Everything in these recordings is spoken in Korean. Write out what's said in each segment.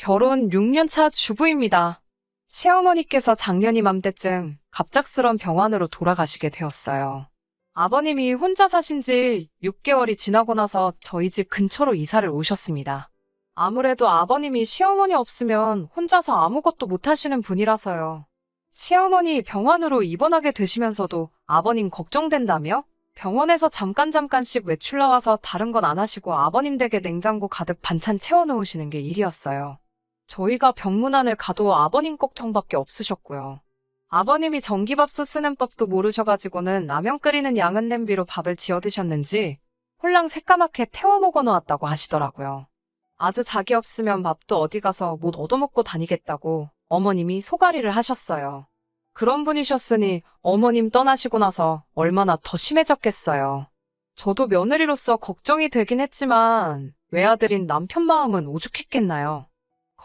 결혼 6년차 주부입니다. 시어머니께서 작년 이맘때쯤 갑작스런 병환으로 돌아가시게 되었어요. 아버님이 혼자 사신 지 6개월이 지나고 나서 저희 집 근처로 이사를 오셨습니다. 아무래도 아버님이 시어머니 없으면 혼자서 아무것도 못하시는 분이라서요. 시어머니 병환으로 입원하게 되시면서도 아버님 걱정된다며 병원에서 잠깐씩 외출 나와서 다른 건 안 하시고 아버님 댁에 냉장고 가득 반찬 채워놓으시는 게 일이었어요. 저희가 병문안을 가도 아버님 걱정밖에 없으셨고요. 아버님이 전기밥솥 쓰는 법도 모르셔가지고는 라면 끓이는 양은 냄비로 밥을 지어 드셨는지 홀랑 새까맣게 태워 먹어 놓았다고 하시더라고요. 아주 자기 없으면 밥도 어디 가서 못 얻어먹고 다니겠다고 어머님이 소가리를 하셨어요. 그런 분이셨으니 어머님 떠나시고 나서 얼마나 더 심해졌겠어요. 저도 며느리로서 걱정이 되긴 했지만 외아들인 남편 마음은 오죽했겠나요.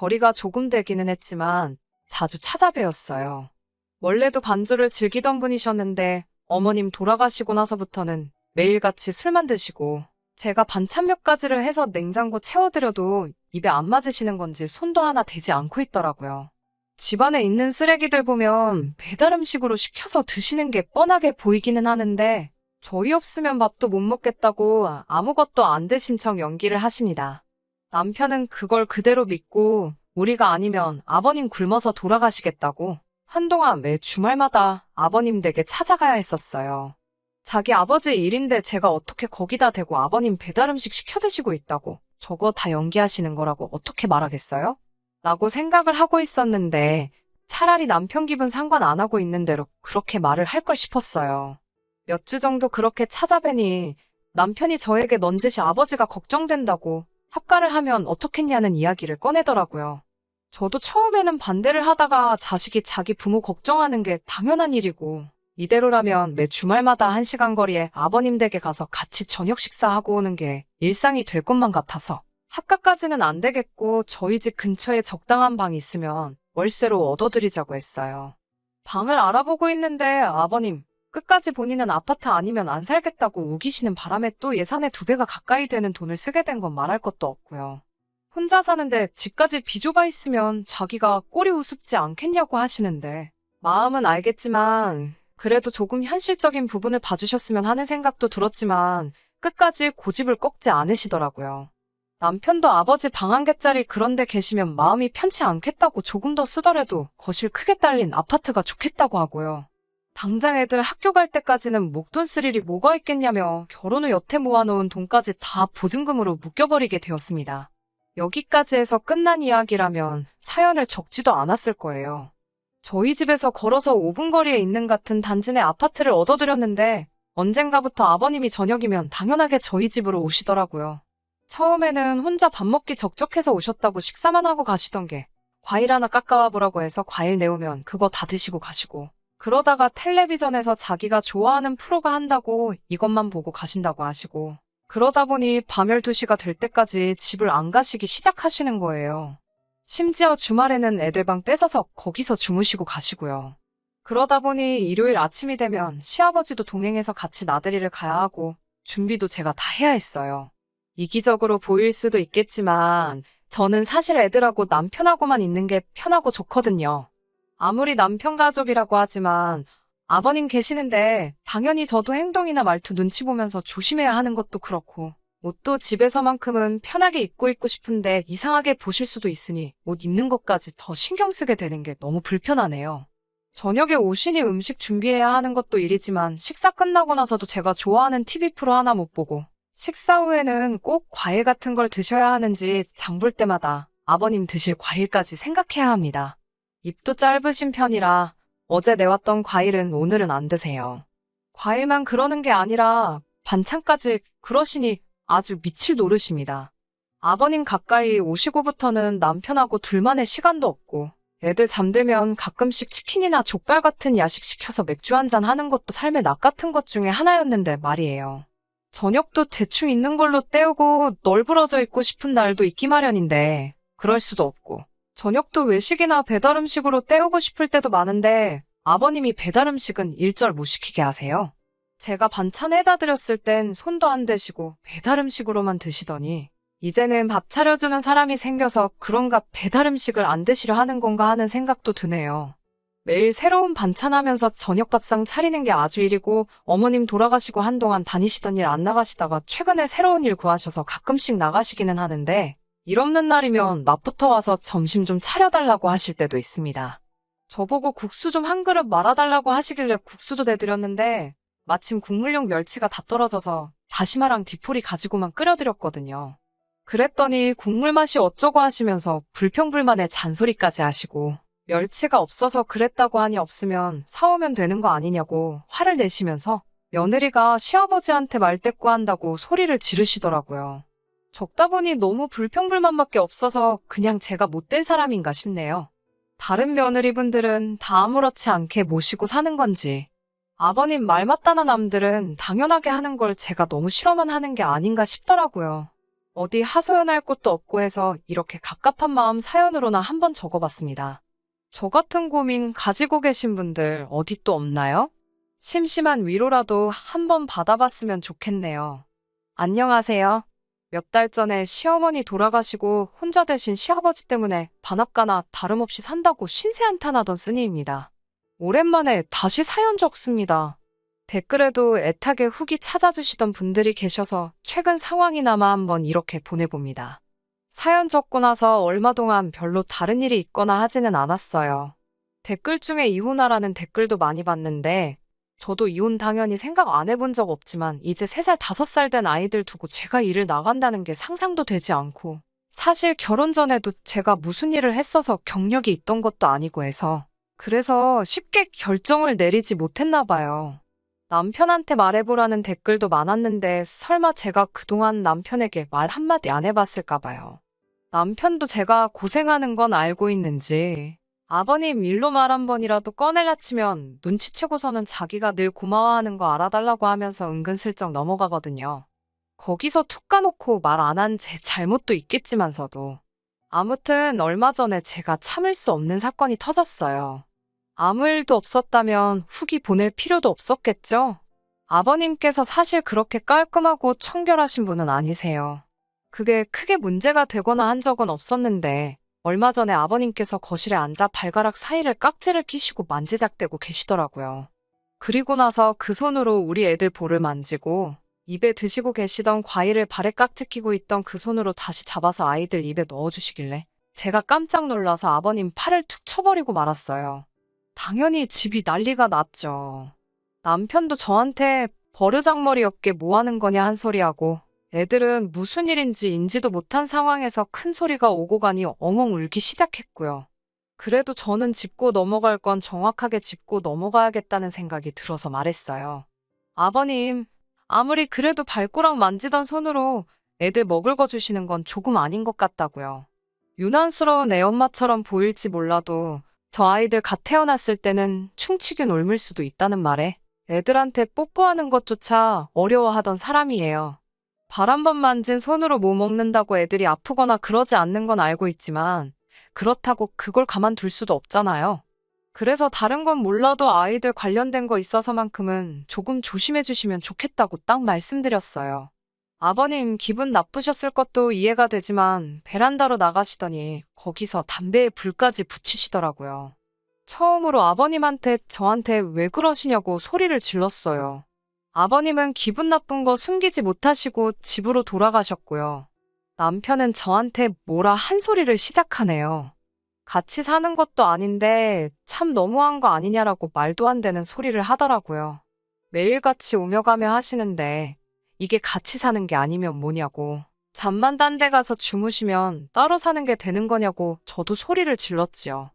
거리가 조금 되기는 했지만 자주 찾아뵈었어요. 원래도 반주를 즐기던 분이셨는데 어머님 돌아가시고 나서부터는 매일같이 술만 드시고 제가 반찬 몇 가지를 해서 냉장고 채워드려도 입에 안 맞으시는 건지 손도 하나 대지 않고 있더라고요. 집안에 있는 쓰레기들 보면 배달 음식으로 시켜서 드시는 게 뻔하게 보이기는 하는데 저희 없으면 밥도 못 먹겠다고 아무것도 안 드신 척 연기를 하십니다. 남편은 그걸 그대로 믿고 우리가 아니면 아버님 굶어서 돌아가시겠다고 한동안 매 주말마다 아버님 댁에 찾아가야 했었어요. 자기 아버지 일인데 제가 어떻게 거기다 대고 아버님 배달 음식 시켜 드시고 있다고 저거 다 연기하시는 거라고 어떻게 말하겠어요? 라고 생각을 하고 있었는데 차라리 남편 기분 상관 안 하고 있는 대로 그렇게 말을 할 걸 싶었어요. 몇 주 정도 그렇게 찾아뵈니 남편이 저에게 넌지시 아버지가 걱정된다고 합가를 하면 어떻겠냐는 이야기를 꺼내더라고요. 저도 처음에는 반대를 하다가 자식이 자기 부모 걱정하는 게 당연한 일이고 이대로라면 매 주말마다 1시간 거리에 아버님 댁에 가서 같이 저녁 식사하고 오는 게 일상이 될 것만 같아서 합가까지는 안 되겠고 저희 집 근처에 적당한 방이 있으면 월세로 얻어드리자고 했어요. 방을 알아보고 있는데 아버님 끝까지 본인은 아파트 아니면 안 살겠다고 우기시는 바람에 또 예산의 2배가 가까이 되는 돈을 쓰게 된 건 말할 것도 없고요. 혼자 사는데 집까지 비좁아 있으면 자기가 꼴이 우습지 않겠냐고 하시는데 마음은 알겠지만 그래도 조금 현실적인 부분을 봐주셨으면 하는 생각도 들었지만 끝까지 고집을 꺾지 않으시더라고요. 남편도 아버지 방 한 개짜리 그런 데 계시면 마음이 편치 않겠다고 조금 더 쓰더라도 거실 크게 딸린 아파트가 좋겠다고 하고요. 당장 애들 학교 갈 때까지는 목돈 쓸 일이 뭐가 있겠냐며 결혼 후 여태 모아놓은 돈까지 다 보증금으로 묶여버리게 되었습니다. 여기까지 해서 끝난 이야기라면 사연을 적지도 않았을 거예요. 저희 집에서 걸어서 5분 거리에 있는 같은 단지 내 아파트를 얻어드렸는데 언젠가부터 아버님이 저녁이면 당연하게 저희 집으로 오시더라고요. 처음에는 혼자 밥 먹기 적적해서 오셨다고 식사만 하고 가시던 게 과일 하나 깎아와 보라고 해서 과일 내오면 그거 다 드시고 가시고 그러다가 텔레비전에서 자기가 좋아하는 프로가 한다고 이것만 보고 가신다고 하시고 그러다 보니 밤 12시가 될 때까지 집을 안 가시기 시작하시는 거예요. 심지어 주말에는 애들 방 뺏어서 거기서 주무시고 가시고요. 그러다 보니 일요일 아침이 되면 시아버지도 동행해서 같이 나들이를 가야 하고 준비도 제가 다 해야 했어요. 이기적으로 보일 수도 있겠지만 저는 사실 애들하고 남편하고만 있는 게 편하고 좋거든요. 아무리 남편 가족이라고 하지만 아버님 계시는데 당연히 저도 행동이나 말투 눈치 보면서 조심해야 하는 것도 그렇고 옷도 집에서만큼은 편하게 입고 있고 싶은데 이상하게 보실 수도 있으니 옷 입는 것까지 더 신경 쓰게 되는 게 너무 불편하네요. 저녁에 오시니 음식 준비해야 하는 것도 일이지만 식사 끝나고 나서도 제가 좋아하는 TV 프로 하나 못 보고 식사 후에는 꼭 과일 같은 걸 드셔야 하는지 장볼 때마다 아버님 드실 과일까지 생각해야 합니다. 입도 짧으신 편이라 어제 내왔던 과일은 오늘은 안 드세요. 과일만 그러는 게 아니라 반찬까지 그러시니 아주 미칠 노릇입니다. 아버님 가까이 오시고부터는 남편하고 둘만의 시간도 없고 애들 잠들면 가끔씩 치킨이나 족발 같은 야식 시켜서 맥주 한잔 하는 것도 삶의 낙 같은 것 중에 하나였는데 말이에요. 저녁도 대충 있는 걸로 때우고 널브러져 있고 싶은 날도 있기 마련인데 그럴 수도 없고 저녁도 외식이나 배달 음식으로 때우고 싶을 때도 많은데 아버님이 배달 음식은 일절 못 시키게 하세요. 제가 반찬 해다 드렸을 땐 손도 안 대시고 배달 음식으로만 드시더니 이제는 밥 차려주는 사람이 생겨서 그런가 배달 음식을 안 드시려 하는 건가 하는 생각도 드네요. 매일 새로운 반찬 하면서 저녁 밥상 차리는 게 아주 일이고 어머님 돌아가시고 한동안 다니시던 일 안 나가시다가 최근에 새로운 일 구하셔서 가끔씩 나가시기는 하는데 일 없는 날이면 낮부터 와서 점심 좀 차려달라고 하실 때도 있습니다. 저보고 국수 좀 한 그릇 말아달라고 하시길래 국수도 내드렸는데 마침 국물용 멸치가 다 떨어져서 다시마랑 디포리 가지고만 끓여드렸거든요. 그랬더니 국물 맛이 어쩌고 하시면서 불평불만의 잔소리까지 하시고 멸치가 없어서 그랬다고 하니 없으면 사오면 되는 거 아니냐고 화를 내시면서 며느리가 시아버지한테 말대꾸한다고 소리를 지르시더라고요. 적다 보니 너무 불평불만밖에 없어서 그냥 제가 못된 사람인가 싶네요. 다른 며느리분들은 다 아무렇지 않게 모시고 사는 건지 아버님 말 맞다는 남들은 당연하게 하는 걸 제가 너무 싫어만 하는 게 아닌가 싶더라고요. 어디 하소연할 곳도 없고 해서 이렇게 갑갑한 마음 사연으로나 한번 적어봤습니다. 저 같은 고민 가지고 계신 분들 어디 또 없나요? 심심한 위로라도 한번 받아봤으면 좋겠네요. 안녕하세요. 몇 달 전에 시어머니 돌아가시고 혼자 되신 시아버지 때문에 반합가나 다름없이 산다고 신세한탄하던 쓰니입니다. 오랜만에 다시 사연 적습니다. 댓글에도 애타게 후기 찾아주시던 분들이 계셔서 최근 상황이나마 한번 이렇게 보내봅니다. 사연 적고 나서 얼마 동안 별로 다른 일이 있거나 하지는 않았어요. 댓글 중에 이혼하라는 댓글도 많이 봤는데 저도 이혼 당연히 생각 안 해본 적 없지만 이제 3살, 5살 된 아이들 두고 제가 일을 나간다는 게 상상도 되지 않고 사실 결혼 전에도 제가 무슨 일을 했어서 경력이 있던 것도 아니고 해서 그래서 쉽게 결정을 내리지 못했나 봐요. 남편한테 말해보라는 댓글도 많았는데 설마 제가 그동안 남편에게 말 한마디 안 해봤을까 봐요. 남편도 제가 고생하는 건 알고 있는지 아버님 일로 말 한 번이라도 꺼내려 치면 눈치채고서는 자기가 늘 고마워하는 거 알아달라고 하면서 은근슬쩍 넘어가거든요. 거기서 툭 까놓고 말 안 한 제 잘못도 있겠지만서도 아무튼 얼마 전에 제가 참을 수 없는 사건이 터졌어요. 아무 일도 없었다면 후기 보낼 필요도 없었겠죠? 아버님께서 사실 그렇게 깔끔하고 청결하신 분은 아니세요. 그게 크게 문제가 되거나 한 적은 없었는데 얼마 전에 아버님께서 거실에 앉아 발가락 사이를 깍지를 끼시고 만지작대고 계시더라고요. 그리고 나서 그 손으로 우리 애들 볼을 만지고 입에 드시고 계시던 과일을 발에 깍지 끼고 있던 그 손으로 다시 잡아서 아이들 입에 넣어주시길래 제가 깜짝 놀라서 아버님 팔을 툭 쳐버리고 말았어요. 당연히 집이 난리가 났죠. 남편도 저한테 버르장머리 없게 뭐 하는 거냐 한 소리하고 애들은 무슨 일인지 인지도 못한 상황에서 큰 소리가 오고 가니 엉엉 울기 시작했고요. 그래도 저는 짚고 넘어갈 건 정확하게 짚고 넘어가야겠다는 생각이 들어서 말했어요. 아버님, 아무리 그래도 발꼬락 만지던 손으로 애들 먹을 거 주시는 건 조금 아닌 것 같다고요. 유난스러운 애엄마처럼 보일지 몰라도 저 아이들 갓 태어났을 때는 충치균 옮을 수도 있다는 말에 애들한테 뽀뽀하는 것조차 어려워하던 사람이에요. 발 한 번 만진 손으로 뭐 먹는다고 애들이 아프거나 그러지 않는 건 알고 있지만 그렇다고 그걸 가만둘 수도 없잖아요. 그래서 다른 건 몰라도 아이들 관련된 거 있어서만큼은 조금 조심해 주시면 좋겠다고 딱 말씀드렸어요. 아버님 기분 나쁘셨을 것도 이해가 되지만 베란다로 나가시더니 거기서 담배에 불까지 붙이시더라고요. 처음으로 아버님한테 저한테 왜 그러시냐고 소리를 질렀어요. 아버님은 기분 나쁜 거 숨기지 못하시고 집으로 돌아가셨고요. 남편은 저한테 뭐라 한 소리를 시작하네요. 같이 사는 것도 아닌데 참 너무한 거 아니냐라고 말도 안 되는 소리를 하더라고요. 매일같이 오며 가며 하시는데 이게 같이 사는 게 아니면 뭐냐고. 잠만 딴 데 가서 주무시면 따로 사는 게 되는 거냐고 저도 소리를 질렀지요.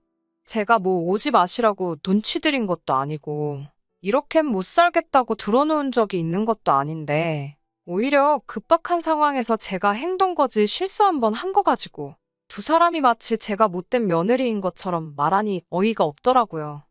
제가 뭐 오지 마시라고 눈치 드린 것도 아니고 이렇게는 못 살겠다고 들어놓은 적이 있는 것도 아닌데 오히려 급박한 상황에서 제가 행동거지 실수 한 번 한 거 가지고 두 사람이 마치 제가 못된 며느리인 것처럼 말하니 어이가 없더라고요.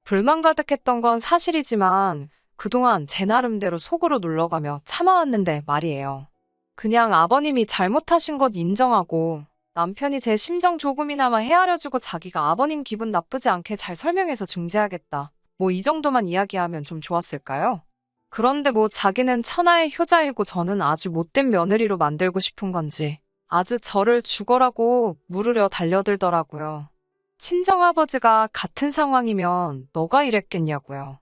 불만 가득했던 건 사실이지만 그동안 제 나름대로 속으로 눌러가며 참아왔는데 말이에요. 그냥 아버님이 잘못하신 것 인정하고 남편이 제 심정 조금이나마 헤아려주고 자기가 아버님 기분 나쁘지 않게 잘 설명해서 중재하겠다. 뭐 이 정도만 이야기하면 좀 좋았을까요? 그런데 뭐 자기는 천하의 효자이고 저는 아주 못된 며느리로 만들고 싶은 건지 아주 저를 죽어라고 물으려 달려들더라고요. 친정아버지가 같은 상황이면 너가 이랬겠냐고요.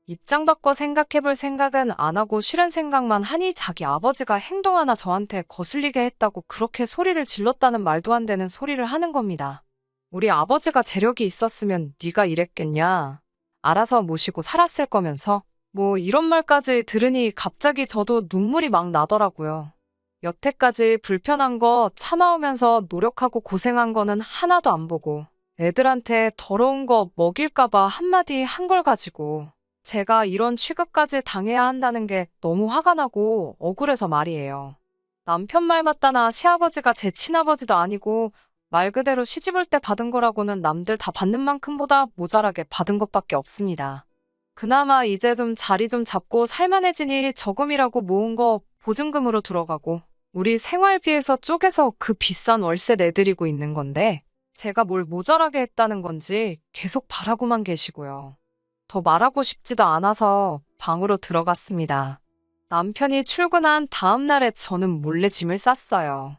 입장 바꿔 생각해볼 생각은 안 하고 싫은 생각만 하니 자기 아버지가 행동 하나 저한테 거슬리게 했다고 그렇게 소리를 질렀다는 말도 안 되는 소리를 하는 겁니다. 우리 아버지가 재력이 있었으면 네가 이랬겠냐. 알아서 모시고 살았을 거면서 뭐 이런 말까지 들으니 갑자기 저도 눈물이 막 나더라고요. 여태까지 불편한 거 참아오면서 노력하고 고생한 거는 하나도 안 보고 애들한테 더러운 거 먹일까봐 한마디 한 걸 가지고 제가 이런 취급까지 당해야 한다는 게 너무 화가 나고 억울해서 말이에요. 남편 말 맞다나 시아버지가 제 친아버지도 아니고 말 그대로 시집올 때 받은 거라고는 남들 다 받는 만큼보다 모자라게 받은 것밖에 없습니다. 그나마 이제 좀 자리 좀 잡고 살만해지니 저금이라고 모은 거 보증금으로 들어가고 우리 생활비에서 쪼개서 그 비싼 월세 내드리고 있는 건데 제가 뭘 모자라게 했다는 건지 계속 바라고만 계시고요. 더 말하고 싶지도 않아서 방으로 들어갔습니다. 남편이 출근한 다음 날에 저는 몰래 짐을 쌌어요.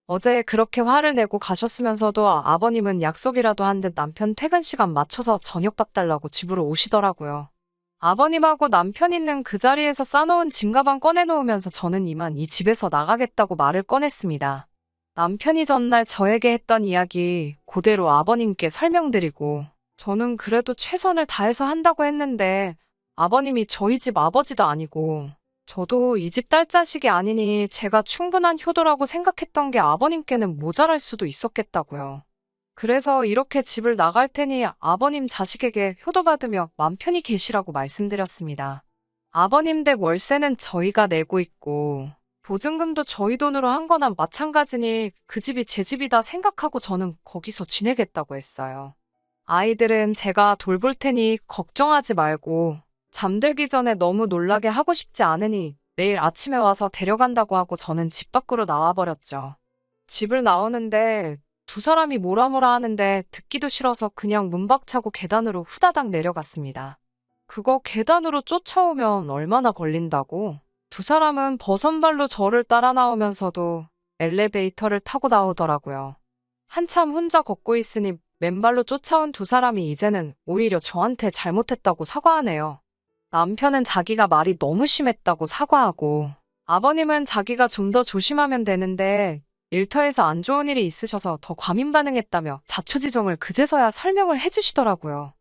어제 그렇게 화를 내고 가셨으면서도 아버님은 약속이라도 한 듯 남편 퇴근 시간 맞춰서 저녁밥 달라고 집으로 오시더라고요. 아버님하고 남편 있는 그 자리에서 싸놓은 짐가방 꺼내놓으면서 저는 이만 이 집에서 나가겠다고 말을 꺼냈습니다. 남편이 전날 저에게 했던 이야기 그대로 아버님께 설명드리고 저는 그래도 최선을 다해서 한다고 했는데 아버님이 저희 집 아버지도 아니고 저도 이 집 딸자식이 아니니 제가 충분한 효도라고 생각했던 게 아버님께는 모자랄 수도 있었겠다고요. 그래서 이렇게 집을 나갈 테니 아버님 자식에게 효도받으며 맘 편히 계시라고 말씀드렸습니다. 아버님 댁 월세는 저희가 내고 있고 보증금도 저희 돈으로 한 거나 마찬가지니 그 집이 제 집이다 생각하고 저는 거기서 지내겠다고 했어요. 아이들은 제가 돌볼 테니 걱정하지 말고 잠들기 전에 너무 놀라게 하고 싶지 않으니 내일 아침에 와서 데려간다고 하고 저는 집 밖으로 나와버렸죠. 집을 나오는데 두 사람이 뭐라 하는데 듣기도 싫어서 그냥 문박차고 계단으로 후다닥 내려갔습니다. 그거 계단으로 쫓아오면 얼마나 걸린다고? 두 사람은 버선발로 저를 따라 나오면서도 엘리베이터를 타고 나오더라고요. 한참 혼자 걷고 있으니 맨발로 쫓아온 두 사람이 이제는 오히려 저한테 잘못했다고 사과하네요. 남편은 자기가 말이 너무 심했다고 사과하고 아버님은 자기가 좀 더 조심하면 되는데 일터에서 안 좋은 일이 있으셔서 더 과민 반응했다며 자초지종을 그제서야 설명을 해주시더라고요.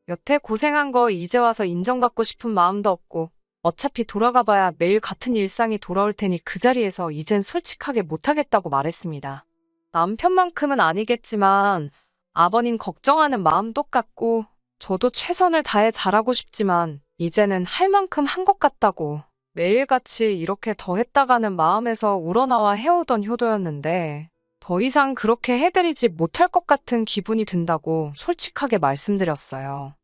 여태 고생한 거 이제 와서 인정받고 싶은 마음도 없고 어차피 돌아가봐야 매일 같은 일상이 돌아올 테니 그 자리에서 이젠 솔직하게 못하겠다고 말했습니다. 남편만큼은 아니겠지만 아버님 걱정하는 마음 똑같고 저도 최선을 다해 잘하고 싶지만 이제는 할 만큼 한 것 같다고 매일같이 이렇게 더 했다가는 마음에서 우러나와 해오던 효도였는데 더 이상 그렇게 해드리지 못할 것 같은 기분이 든다고 솔직하게 말씀드렸어요.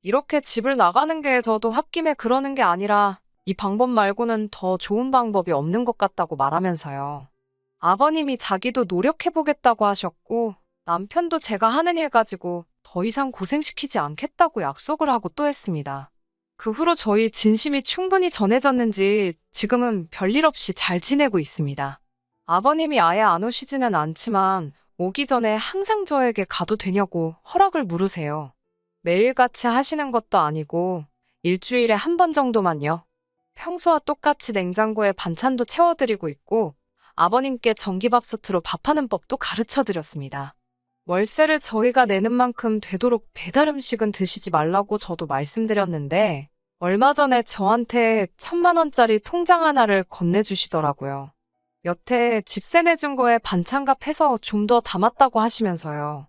이렇게 집을 나가는 게 저도 홧김에 그러는 게 아니라 이 방법 말고는 더 좋은 방법이 없는 것 같다고 말하면서요. 아버님이 자기도 노력해보겠다고 하셨고 남편도 제가 하는 일 가지고 더 이상 고생시키지 않겠다고 약속을 하고 또 했습니다. 그 후로 저희 진심이 충분히 전해졌는지 지금은 별일 없이 잘 지내고 있습니다. 아버님이 아예 안 오시지는 않지만 오기 전에 항상 저에게 가도 되냐고 허락을 물으세요. 매일같이 하시는 것도 아니고 일주일에 한 번 정도만요. 평소와 똑같이 냉장고에 반찬도 채워드리고 있고 아버님께 전기밥솥으로 밥하는 법도 가르쳐드렸습니다. 월세를 저희가 내는 만큼 되도록 배달 음식은 드시지 말라고 저도 말씀드렸는데 얼마 전에 저한테 1,000만 원짜리 통장 하나를 건네주시더라고요. 여태 집세 내준 거에 반찬값 해서 좀 더 담았다고 하시면서요.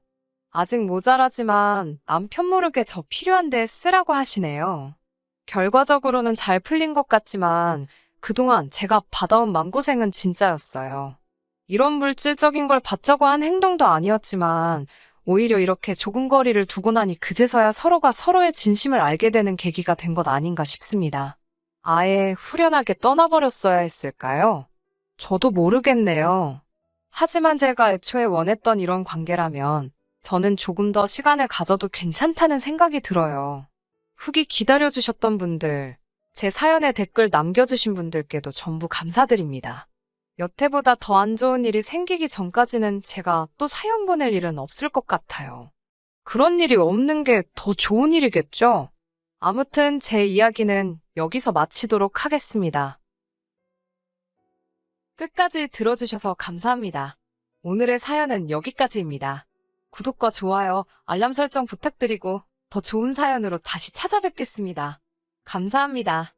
아직 모자라지만 남편 모르게 저 필요한데 쓰라고 하시네요. 결과적으로는 잘 풀린 것 같지만 그동안 제가 받아온 마음고생은 진짜였어요. 이런 물질적인 걸 받자고 한 행동도 아니었지만 오히려 이렇게 조금 거리를 두고 나니 그제서야 서로가 서로의 진심을 알게 되는 계기가 된 것 아닌가 싶습니다. 아예 후련하게 떠나버렸어야 했을까요? 저도 모르겠네요. 하지만 제가 애초에 원했던 이런 관계라면 저는 조금 더 시간을 가져도 괜찮다는 생각이 들어요. 후기 기다려주셨던 분들, 제 사연에 댓글 남겨주신 분들께도 전부 감사드립니다. 여태보다 더 안 좋은 일이 생기기 전까지는 제가 또 사연 보낼 일은 없을 것 같아요. 그런 일이 없는 게 더 좋은 일이겠죠? 아무튼 제 이야기는 여기서 마치도록 하겠습니다. 끝까지 들어주셔서 감사합니다. 오늘의 사연은 여기까지입니다. 구독과 좋아요, 알람 설정 부탁드리고 더 좋은 사연으로 다시 찾아뵙겠습니다. 감사합니다.